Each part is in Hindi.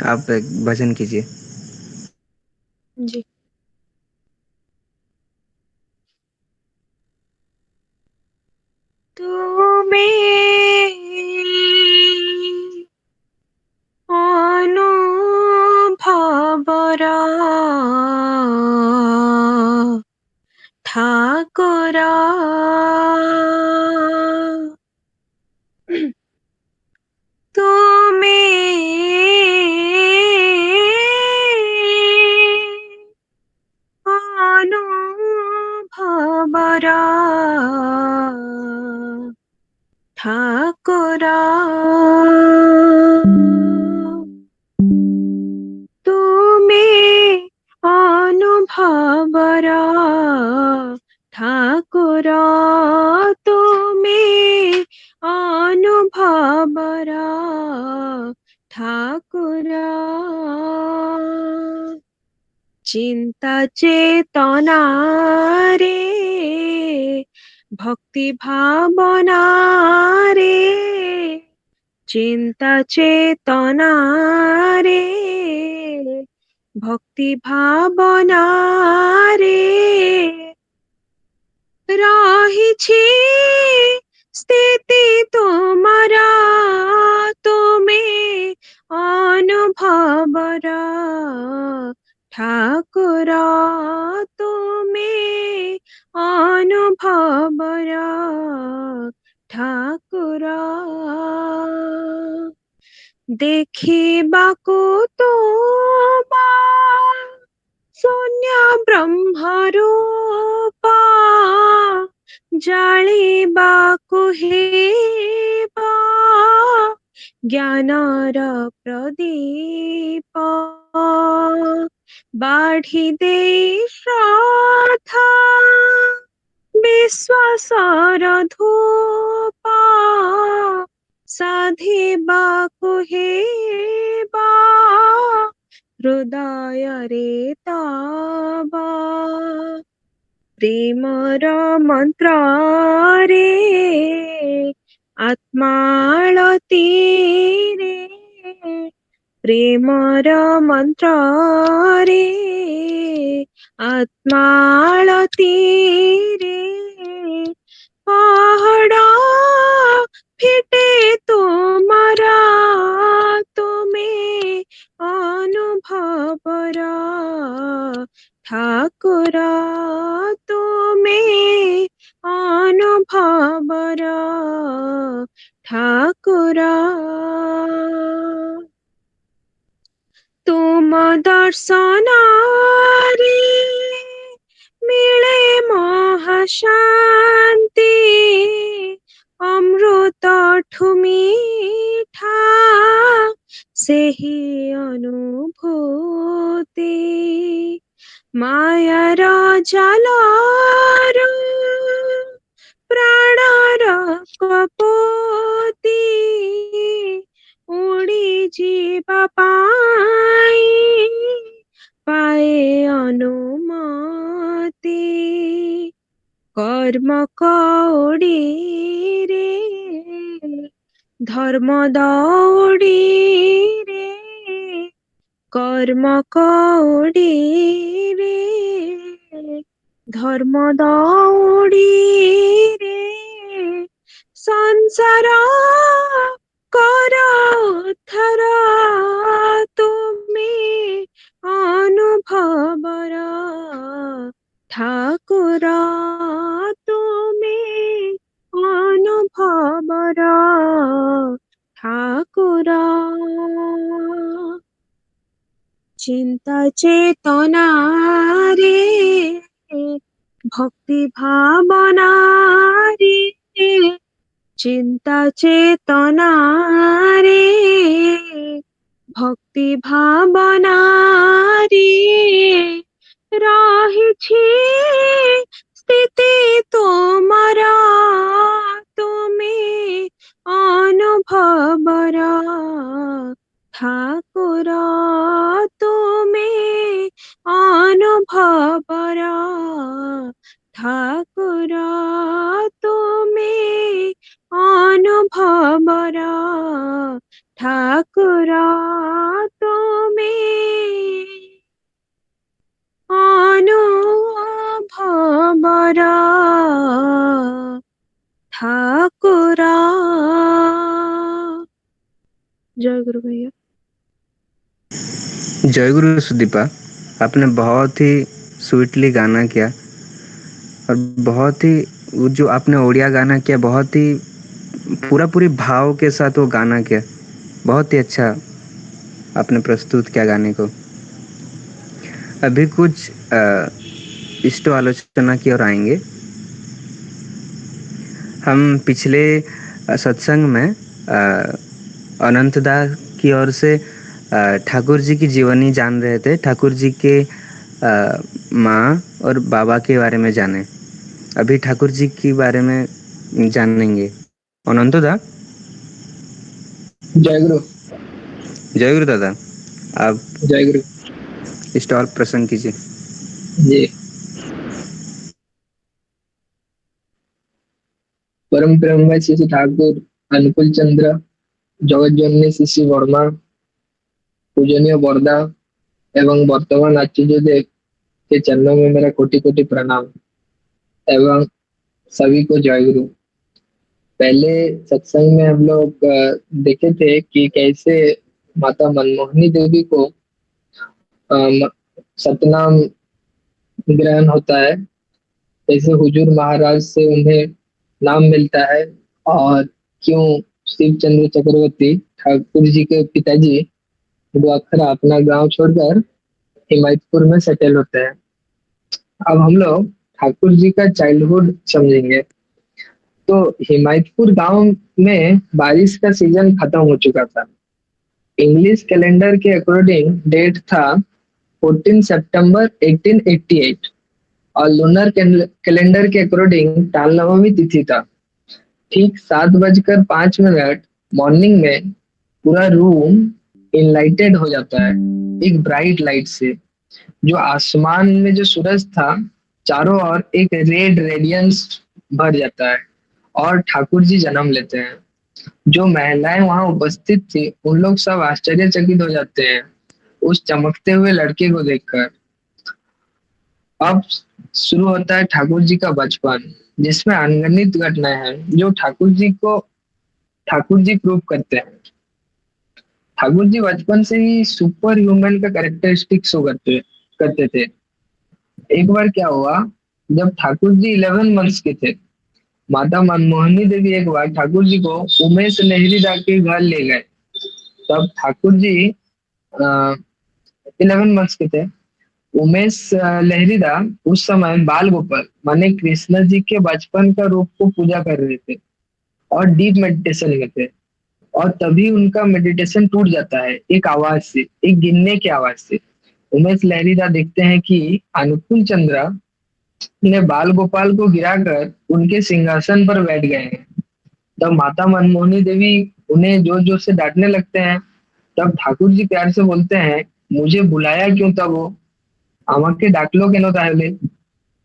आप एक भजन कीजिए। जी। ତୁମେ ଅନୁଭବର ଠାକୁର ତୁମେ ଅନୁଭବର ଠାକୁର ତୁମେ ଅନୁଭବର ଠାକୁର ତୁମେ ଅନୁଭବର ଠାକୁର ଚିନ୍ତା ଚେତନାରେ ଭକ୍ତି ଭାବନାରେ ଚିନ୍ତା ଚେତନାରେ ଭକ୍ତି ଭାବନାରେ ରହିଛି ସ୍ଥିତି ତୁମର ତୁମେ ଅନୁଭବର ଠାକୁର ତୁମେ ଅନୁଭବର ଠାକୁର ଦେଖିବାକୁ ତୁମ ଶୂନ୍ୟ ବ୍ରହ୍ମରୂପ ଜାଳିବାକୁ ହେବ ଜ୍ଞାନର ପ୍ରଦୀପ ବାଢି ଦେଇ ଶ୍ରଦ୍ଧା ବିଶ୍ୱାସର ଧୂପ ସାଧିବାକୁ ହେବ ହୃଦୟରେ ତବ ପ୍ରେମର ମନ୍ତ୍ରରେ ଆତ୍ମାଳତୀରେ ପ୍ରେମର ମନ୍ତ୍ରରେ ଆତ୍ମାଳତୀରେ ପାହାଡ଼ ଫିଟେ ତୁମର ତୁମେ ଅନୁଭବର ଠାକୁର ତୁମେ ଅନୁଭବର ଠାକୁର ତୁମ ଦର୍ଶନରେ ମିଳେ ମହାଶାନ୍ତି ଅମୃତଠୁ ମିଠା ସେହି ଅନୁଭୂତି ମାୟାର ଜାଲରୁ ପ୍ରାଣର କପୋତି ଉଡ଼ି ଯିବା ପାଇଁ ପାଏ ଅନୁମତି କର୍ମ କଉଡ଼ିରେ ଧର୍ମ ଦଉଡ଼ିରେ କର୍ମ କଉଡ଼ିରେ ଧର୍ମ ଦଉଡ଼ିରେ ସଂସାର କର ଉଦ୍ଧାର ତୁମେ ଅନୁଭବର ଠାକୁର ତୁମେ ଅନୁଭବର ଠାକୁର ଚିନ୍ତା ଚେତନାରେ ଭକ୍ତି ଭାବନାରେ ଚିନ୍ତା ଚେତନାରେ ଭକ୍ତି ଭାବନାରେ ରହିଛି ସ୍ଥିତି ତୁମର ତୁମେ ଅନୁଭବର ଠାକୁର ତୁମେ ଅନୁଭବର ଠାକୁର ତୁମେ ଅନୁଭବର ଠାକୁର जय गुरु भैया। जय गुरु सुदीपा, आपने बहुत ही स्वीटली गाना किया और बहुत ही वो जो आपने ओडिया गाना किया, बहुत ही पूरी भाव के साथ वो गाना किया, बहुत ही अच्छा आपने प्रस्तुत किया गाने को। अभी कुछ इष्ट आलोचना की ओर आएंगे। हम पिछले सत्संग में अनंतदा की ओर से ठाकुर जी की जीवनी जान रहे थे, ठाकुर जी के माँ और बाबा के बारे में जाने। अभी ठाकुर जी के बारे में जानेंगे। अनंतदा। जय गुरु। जय गुरु दादा, आप जय गुरु स्टॉल प्रसन्न कीजिए। जी। परम प्रेममय श्री ठाकुर अनुकूल चंद्र जगत जननी श्री वर्मा, पूजनीय बरदा एवं वर्तमान आचार्य देव के चरणों में मेरा कोटि कोटि प्रणाम एवं सभी को जय गुरु। पहले सत्संग में हम लोग देखे थे कि कैसे माता मनमोहनी देवी को सतनाम ग्रहण होता है, कैसे हुजूर महाराज से उन्हें नाम मिलता है और क्यों शिव चंद्र चक्रवर्ती ठाकुर जी के पिताजी द्वाखरा अपना गांव छोड़कर हिमायतपुर में सेटल होते हैं। अब हम लोग ठाकुर जी का चाइल्डहुड समझेंगे। तो हिमायतपुर गांव में बारिश का सीजन खत्म हो चुका था। इंग्लिश कैलेंडर के अकॉर्डिंग डेट था 14 सितंबर 1888 और लूनर कैलेंडर के अकॉर्डिंग तालनवमी तिथि था। ठीक 7:05 मॉर्निंग में पूरा रूम इनलाइटेड हो जाता है एक ब्राइट लाइट से। जो आसमान में जो सूरज था चारों ओर एक रेड रेडियंस भर जाता है और ठाकुर जी जन्म लेते हैं। जो महिलाएं वहां उपस्थित थी उन लोग सब आश्चर्यचकित हो जाते हैं उस चमकते हुए लड़के को देखकर। अब शुरू होता है ठाकुर जी का बचपन, जिसमें अनगिनत घटनाएं हैं जो ठाकुर जी प्रूव करते हैं। ठाकुर जी बचपन से ही सुपर ह्यूमन का कैरेक्टरिस्टिक शो करते थे। एक बार क्या हुआ, जब ठाकुर जी 11 मंथ्स के थे, माता मनमोहनी देवी एक बार ठाकुर जी को उमेश लहरीदा के घर ले गए। तब ठाकुर जी 11 मंथ्स के थे। उमेश लहरीदा उस समय बाल गोपाल माने कृष्ण जी के बचपन का रूप को पूजा कर रहे थे और डीप मेडिटेशन में थे। और तभी उनका मेडिटेशन टूट जाता है एक आवाज से, एक गिनने की आवाज से। उमेश लहरीदा देखते हैं कि अनुकूल चंद्र ने बाल गोपाल को गिराकर उनके सिंहासन पर बैठ गए हैं। तब माता मनमोहनी देवी उन्हें जोर जोर से डांटने लगते हैं। तब ठाकुर जी प्यार से बोलते हैं, मुझे बुलाया क्यों था वो, আমাকে ডাকলো কেন তাহলে।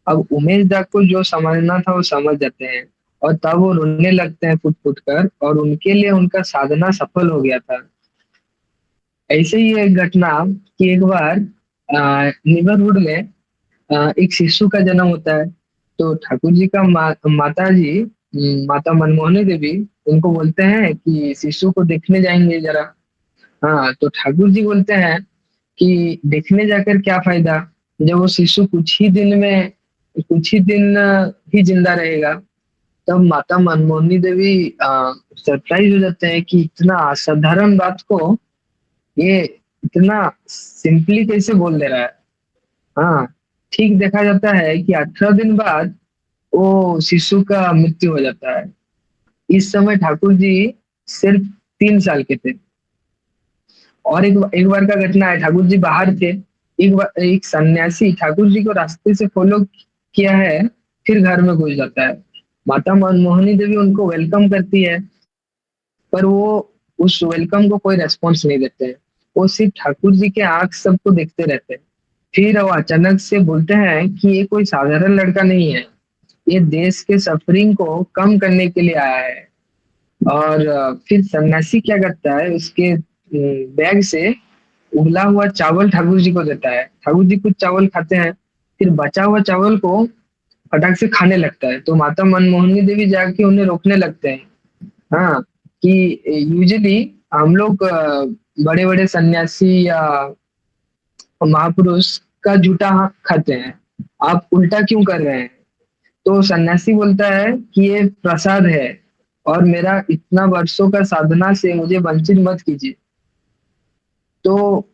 अब उमेश दा को जो समझना था वो समझ जाते हैं और तब वो रोने लगते हैं फुट फुट कर, और उनके लिए उनका साधना सफल हो गया था। ऐसे ही एक घटना कि एक बार नेबरहुड में एक शिशु का जन्म होता है। तो ठाकुर जी का माता जी माता मनमोहनी देवी उनको बोलते हैं कि शिशु को देखने जाएंगे जरा। हाँ, तो ठाकुर जी बोलते हैं कि देखने जाकर क्या फायदा, जब वो शिशु कुछ ही दिन ही जिंदा रहेगा। तब माता मनमोहनी देवी सरप्राइज हो जाते हैं कि इतना असाधारण बात को ये इतना सिंपली कैसे बोल दे रहा है। हाँ, ठीक देखा जाता है कि 18 दिन बाद वो शिशु का मृत्यु हो जाता है। इस समय ठाकुर जी सिर्फ 3 साल के थे। और एक बार का घटना है, ठाकुर जी बाहर थे। एक सन्यासी ठाकुर जी को रास्ते से फॉलो किया है, फिर घर में घुस जाता है। माता मनमोहनी देवी उनको वेलकम करती है, पर वो उस वेलकम को कोई रेस्पॉन्स नहीं देते हैं। वो सिर्फ ठाकुर जी के आंख सबको देखते रहते हैं। फिर वो अचानक से बोलते हैं कि ये कोई साधारण लड़का नहीं है, ये देश के सफरिंग को कम करने के लिए आया है। और फिर सन्यासी क्या करता है, उसके बैग से उबला हुआ चावल ठाकुर जी को देता है। ठाकुर जी कुछ चावल खाते हैं, फिर बचा हुआ चावल को फटाक से खाने लगता है। तो माता मनमोहनी देवी जाके उन्हें रोकने लगते हैं। हाँ, कि यूजुअली हम लोग बड़े बड़े सन्यासी या महापुरुष का जूठा खाते हैं, आप उल्टा क्यों कर रहे हैं? तो सन्यासी बोलता है कि ये प्रसाद है और मेरा इतना वर्षों का साधना से मुझे वंचित मत कीजिए। तो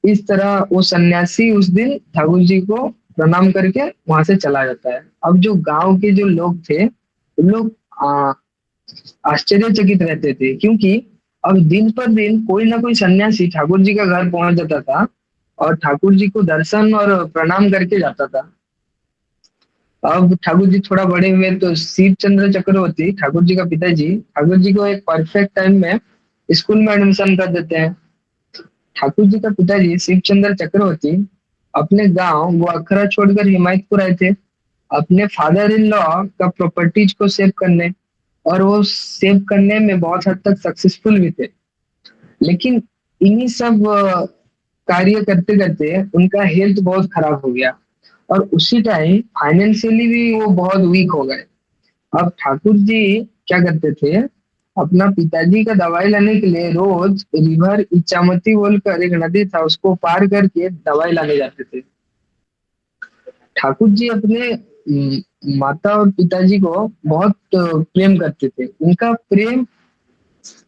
इस तरह वो सन्यासी उस दिन ठाकुर जी को प्रणाम करके वहां से चला जाता है। अब जो गांव के जो लोग थे उन लोग आश्चर्यचकित रहते थे, क्योंकि अब दिन पर दिन कोई ना कोई सन्यासी ठाकुर जी का घर पहुंच जाता था और ठाकुर जी को दर्शन और प्रणाम करके जाता था। अब ठाकुर जी थोड़ा बड़े हुए तो शिव चंद्र चक्रवर्ती ठाकुर जी का पिताजी ठाकुर जी को एक परफेक्ट टाइम में स्कूल में एडमिशन कर देते हैं। ठाकुर जी का पिताजी शिव चंद्र चक्रवर्ती अपने गांव गुआखरा छोड़कर हिमायतपुर आए थे अपने फादर इन लॉ का प्रॉपर्टीज को सेव करने, और वो सेव करने में बहुत हद तक सक्सेसफुल भी थे। लेकिन इन्हीं सब कार्य करते करते उनका हेल्थ बहुत खराब हो गया और उसी टाइम फाइनेंशियली भी वो बहुत वीक हो गए। अब ठाकुर जी क्या करते थे, अपना पिताजी का दवाई लाने के लिए रोज रिवर इचामती बोलकर एक नदी था उसको पार करके दवाई लाने जाते थे। ठाकुर जी अपने माता और पिताजी को बहुत प्रेम करते थे, उनका प्रेम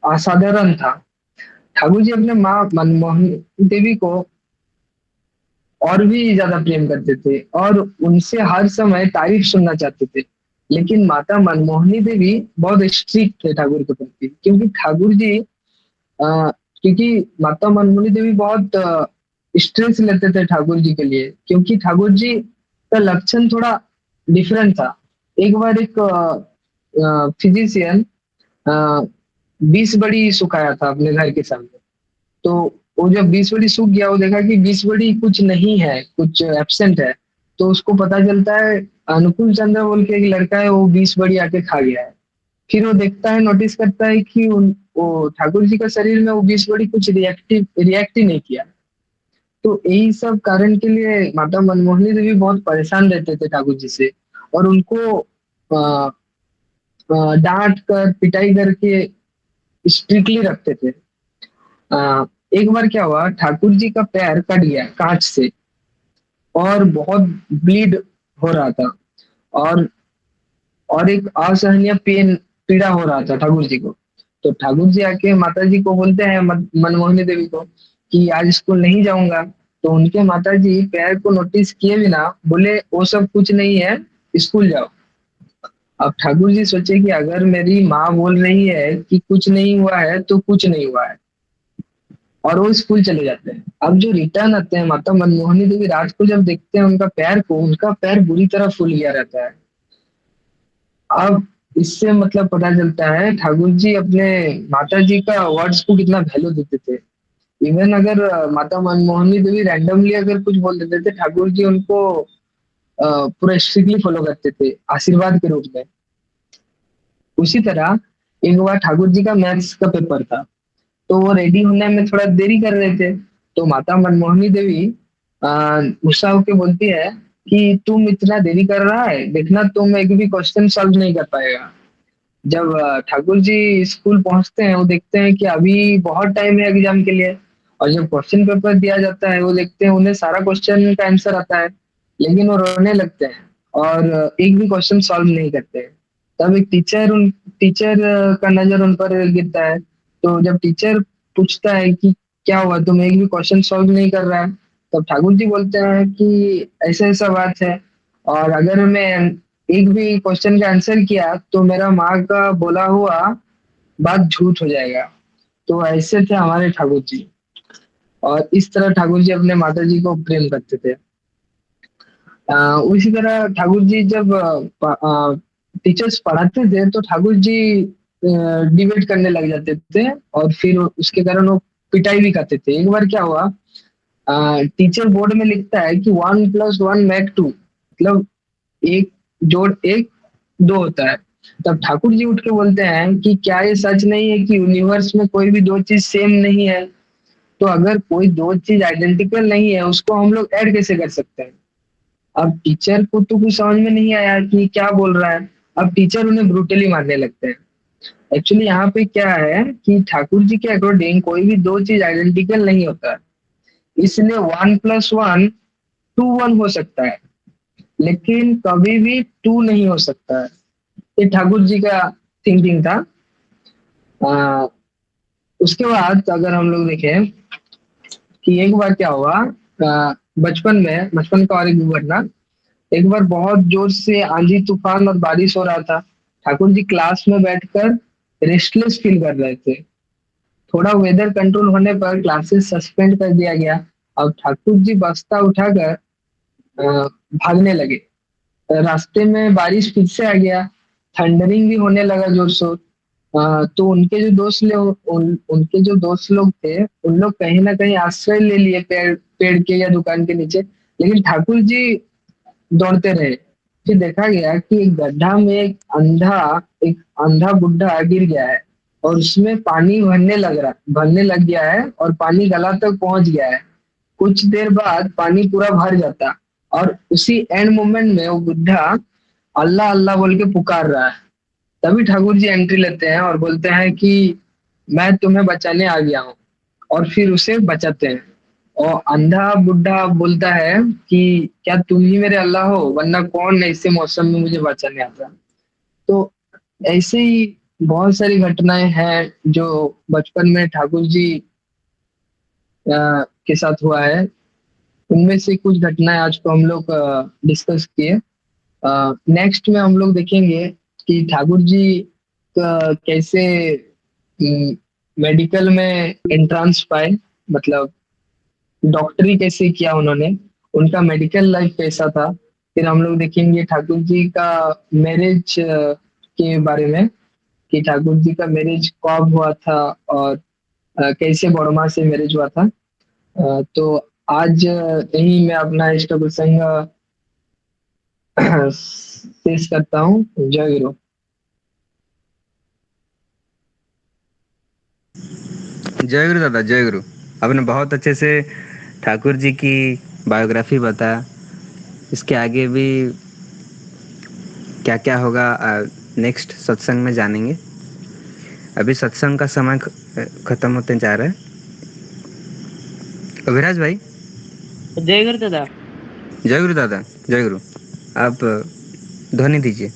असाधारण था। ठाकुर जी अपने माँ मनमोहन देवी को और भी ज्यादा प्रेम करते थे और उनसे हर समय तारीफ सुनना चाहते थे। लेकिन माता मनमोहनी देवी बहुत स्ट्रिक्ट थे ठाकुर के प्रति, क्योंकि ठाकुर जी क्योंकि माता मनमोहनी देवी बहुत स्ट्रेस लेते थे ठाकुर जी के लिए, क्योंकि ठाकुर जी का लक्षण थोड़ा डिफरेंट था। एक बार एक फिजिशियन 20 बड़ी सुखाया था अपने घर के सामने। तो वो जब 20 बड़ी सूख गया, वो देखा कि 20 बड़ी कुछ नहीं है, कुछ एब्सेंट है। तो उसको पता चलता है अनुकूल चंद्र बोल के एक लड़का है, वो 20 बड़ी आके खा गया है। फिर वो देखता है, नोटिस करता है कि वो ठाकुर जी का शरीर में वो 20 बड़ी कुछ रिएक्ट ही नहीं किया। तो यही सब कारण के लिए माता मनमोहनी देवी बहुत परेशान रहते थे ठाकुर जी से, और उनको डांट कर पिटाई करके स्ट्रिक्टली रखते थे। एक बार क्या हुआ, ठाकुर जी का पैर कट गया कांच से और बहुत ब्लीड हो रहा था, और एक असहनीय पेन पीड़ा हो रहा था ठाकुर जी को। तो ठाकुर जी आके माता जी को बोलते हैं मनमोहनी देवी को कि आज स्कूल नहीं जाऊंगा। तो उनके माता जी पैर को नोटिस किए बिना बोले वो सब कुछ नहीं है, स्कूल जाओ। अब ठाकुर जी सोचे कि अगर मेरी माँ बोल रही है कि कुछ नहीं हुआ है तो कुछ नहीं हुआ है, और वो स्कूल चले जाते हैं। अब जो रिटर्न आते हैं, माता मनमोहनी देवी रात को जब देखते हैं उनका पैर को, उनका पैर बुरी तरह फूल गया रहता है। अब इससे मतलब पता चलता है ठाकुर जी अपने माता जी का वर्ड्स को कितना वैल्यू देते थे। इवन अगर माता मनमोहनी देवी रैंडमली अगर कुछ बोल देते थे, ठाकुर जी उनको पूरा स्ट्रिक्टली फॉलो करते थे आशीर्वाद के रूप में। उसी तरह एक बार ठाकुर जी का मैथ्स का पेपर था, तो वो रेडी होने में थोड़ा देरी कर रहे थे। तो माता मनमोहनी देवी गुस्सा होके बोलती है कि तुम इतना देरी कर रहा है, देखना तुम एक भी क्वेश्चन सॉल्व नहीं कर पाएगा। जब ठाकुर जी स्कूल पहुंचते हैं, वो देखते हैं कि अभी बहुत टाइम है एग्जाम के लिए, और जब क्वेश्चन पेपर दिया जाता है वो देखते हैं उन्हें सारा क्वेश्चन का आंसर आता है, लेकिन वो रोने लगते हैं और एक भी क्वेश्चन सॉल्व नहीं करते हैं। तब एक टीचर का नजर उन पर गिरता है। तो जब टीचर पूछता है कि क्या हुआ, तुम एक भी क्वेश्चन सॉल्व नहीं कर रहा है, तब ठाकुर जी बोलते हैं कि ऐसा ऐसा बात है, और अगर मैं एक भी क्वेश्चन का आंसर किया तो मेरा माँ का बोला हुआ बात झूठ हो जाएगा। तो ऐसे थे हमारे ठाकुर जी, और इस तरह ठाकुर जी अपने माता जी को प्रेम करते थे। उसी तरह ठाकुर जी जब टीचर्स पढ़ाते थे तो ठाकुर जी डिबेट करने लग जाते थे, और फिर उसके कारण वो पिटाई भी करते थे। एक बार क्या हुआ, टीचर बोर्ड में लिखता है कि 1+1 मेक 2, मतलब 1+1 2 होता है। तब ठाकुर जी उठ के बोलते हैं कि क्या ये सच नहीं है कि यूनिवर्स में कोई भी दो चीज सेम नहीं है? तो अगर कोई दो चीज आइडेंटिकल नहीं है उसको हम लोग ऐड कैसे कर सकते हैं? अब टीचर को तो कुछ समझ में नहीं आया कि क्या बोल रहा है। अब टीचर उन्हें ब्रूटली मारने लगते हैं। एक्चुअली यहाँ पे क्या है कि ठाकुर जी के अकॉर्डिंग कोई भी दो चीज आइडेंटिकल नहीं होता है, इसलिए 1+1 2 1 हो सकता है, लेकिन कभी भी 2 नहीं हो सकता है। ये ठाकुर जी का थिंकिंग था। आ, उसके बाद अगर हम लोग देखें कि एक बार क्या हुआ, बचपन का और एक घटना। एक बार बहुत जोर से आंधी तूफान और बारिश हो रहा था। ठाकुर जी क्लास में बैठकर रेस्टलेस फील कर रहे थे। थोड़ा वेदर कंट्रोल होने पर क्लासेस सस्पेंड कर दिया गया। अब ठाकुर जी बस्ता उठाकर भागने लगे। रास्ते में बारिश फिर से आ गया, थंडरिंग भी होने लगा जोर शोर। तो उनके जो दोस्त लोग थे, उन लोग कहीं ना कहीं आश्रय ले लिए पेड़ पेड़ के या दुकान के नीचे। लेकिन ठाकुर जी दौड़ते रहे। फिर देखा गया कि एक गड्ढा में एक अंधा बुढ़ा गिर गया है, और उसमें पानी भरने लग गया है, और पानी गला तक पहुंच गया है। कुछ देर बाद पानी पूरा भर जाता, और उसी एंड मोमेंट में वो बुढ़ा अल्लाह अल्लाह बोल के पुकार रहा है। तभी ठाकुर जी एंट्री लेते हैं और बोलते हैं कि मैं तुम्हें बचाने आ गया हूँ, और फिर उसे बचाते हैं। और अंधा बुढ़ा बोलता है कि क्या तुम ही मेरे अल्लाह हो, वरना कौन ऐसे मौसम में मुझे बचाने आता। तो ऐसे ही बहुत सारी घटनाएं हैं जो बचपन में ठाकुर जी के साथ हुआ है। उनमें से कुछ घटनाएं आज को हम लोग डिस्कस किए। नेक्स्ट में हम लोग देखेंगे कि ठाकुर जी कैसे मेडिकल में एंट्रेंस पाए, मतलब डॉक्टरी कैसे किया उन्होंने, उनका मेडिकल लाइफ कैसा था। फिर हम लोग देखेंगे ठाकुर जी का मैरिज के बारे में, कि ठाकुर जी का मैरिज कब हुआ था, और कैसे बड़मा से मैरिज हुआ था। तो आज यही मैं अपना इष्ट प्रसंग पेश करता हूँ। जय गुरु। जय गुरु दादा, जय गुरु। आपने बहुत अच्छे से ठाकुर जी की बायोग्राफी बताया। इसके आगे भी क्या क्या होगा नेक्स्ट सत्संग में जानेंगे। अभी सत्संग का समय खत्म होते जा रहा है। अभिराज भाई। जय गुरु दादा। जय गुरु दादा, जय गुरु। आप ध्वनि दीजिए।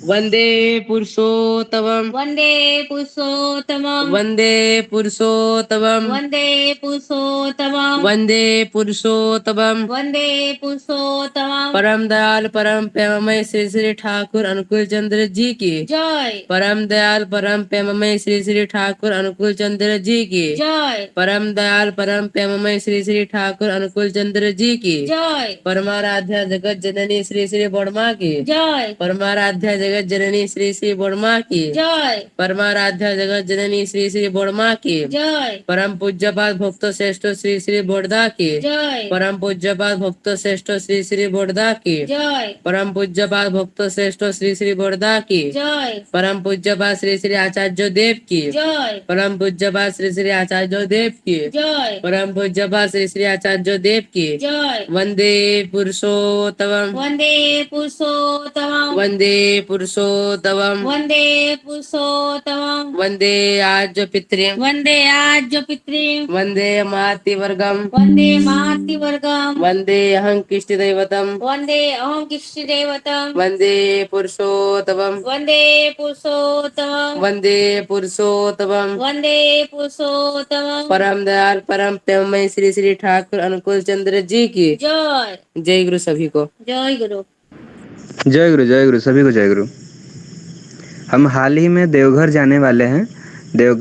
वंदे पुरुषोत्तमम, वन्दे पुरुषोत्तमं वंदे पुरुषोत्तमम, वन्दे पुरुषोत्तमं वंदे पुरुषोत्तमम, वन्दे पुरुषोत्तमं परम दयाल परम प्रेममय श्री श्री ठाकुर अनुकूल चंद्र जी की जय परम दयाल परम प्रेममय श्री श्री ठाकुर अनुकूल चंद्र जी की जय परम दयाल परम प्रेममय श्री श्री ठाकुर अनुकूल चंद्र जी की जय परमाराध्या जगत जननी श्री श्री बोड़मा की जय परमाराध्या जगत जननी श्री श्री बोड़मा की जय परमाराध्या जगत जननी श्री श्री बोड़मा की जय परम पूज्यपाद भक्त श्रेष्ठ श्री श्री बोड़दा की जय परम पूज्यपाद भक्त श्रेष्ठ श्री श्री बोड़दा की जय परम पूज्यपाद भक्त श्रेष्ठ श्री श्री बोड़दा की जय परम पूज्यपाद श्री श्री आचार्य देव की जय परम पूज्यपाद श्री श्री आचार्य देव की जय परम पूज्यपाद श्री श्री आचार्य देव की जय वंदे पुरुषोत्तमम, वन्दे पुरुषोत्तमं वंदे पुरुषोत्तमम, वन्दे पुरुषोत्तमं वंदे आर्य पितृं, वन्दे आज्य पितॄं वंदे मातृवर्गम, वन्दे मातृवर्गं वंदे अहं किष्टदैवतम, वन्दे अहं किष्टदैवतं वंदे पुरुषोत्तमम, वन्दे पुरुषोत्तमं वंदे पुरुषोत्तमम, वन्दे पुरुषोत्तमं परम दयाल परम प्रेममय श्री श्री ठाकुर अनुकूल चंद्र जी की जय जय गुरु सभी को। जय गुरु। जय गुरु, जय गुरु, सभी को जय गुरु। हम हाल ही में देवघर जाने वाले हैं। देवघर